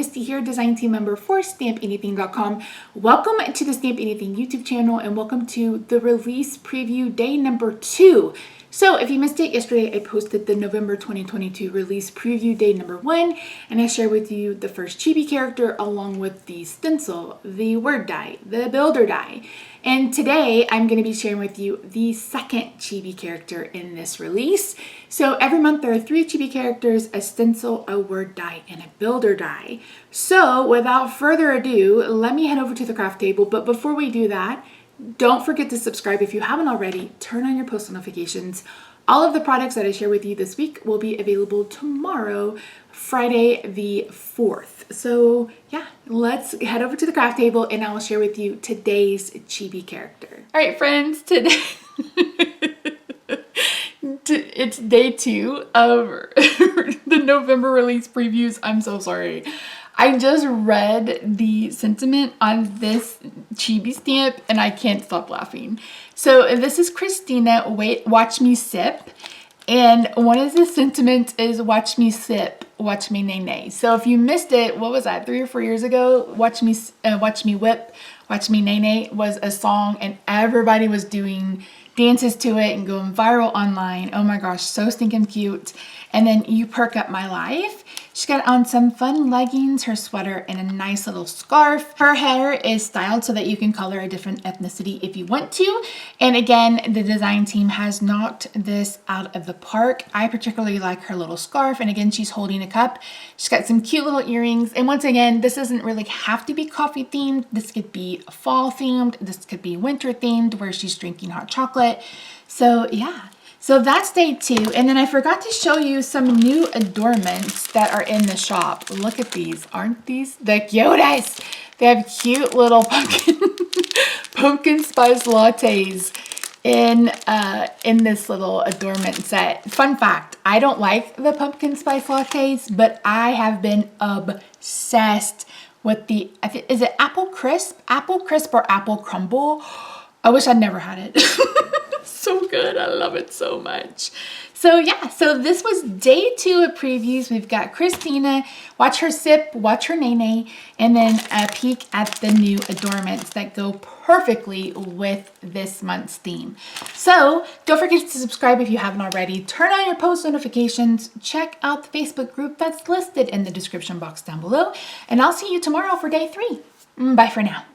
Misty here, design team member for StampAnniething.com. Welcome to the StampAnniething YouTube channel and welcome to the release preview day number 2. So if you missed it yesterday, I posted the November 2022 release preview day number 1, and I shared with you the first chibi character along with the stencil, the word die, the builder die. And today I'm going to be sharing with you the second chibi character in this release. So every month there are 3 chibi characters, a stencil, a word die, and a builder die. So without further ado, let me head over to the craft table. But before we do that, don't forget to subscribe if you haven't already. Turn on your post notifications. All of the products that I share with you this week will be available tomorrow, Friday the 4th. So yeah, let's head over to the craft table and I'll share with you today's chibi character. All right, friends, today it's day 2 of the November release previews. I'm so sorry. I just read the sentiment on this chibi stamp and I can't stop laughing. So this is Christina, watch me sip. And one of the sentiments is watch me sip, watch me nay nay. So if you missed it, what was that, 3 or 4 years ago? Watch me whip, watch me nay nay was a song and everybody was doing dances to it and going viral online. Oh my gosh, so stinking cute. And then You Perk Up My Life. She got on some fun leggings, her sweater, and a nice little scarf. Her hair is styled so that you can color a different ethnicity if you want to. And again, the design team has knocked this out of the park. I particularly like her little scarf. And again, she's holding a cup. She's got some cute little earrings. And once again, this doesn't really have to be coffee themed. This could be fall themed. This could be winter themed where she's drinking hot chocolate. So yeah. So that's day 2, and then I forgot to show you some new adornments that are in the shop. Look at these. Aren't these the cutest? They have cute little pumpkin spice lattes in this little adornment set. Fun fact, I don't like the pumpkin spice lattes, but I have been obsessed with the, is it apple crisp? Apple crisp or apple crumble? I wish I'd never had it. So good. I love it so much. So yeah, so this was day 2 of previews. We've got Christina, watch her sip, watch her nay nay, and then a peek at the new adornments that go perfectly with this month's theme. So don't forget to subscribe if you haven't already. Turn on your post notifications. Check out the Facebook group that's listed in the description box down below. And I'll see you tomorrow for day 3. Bye for now.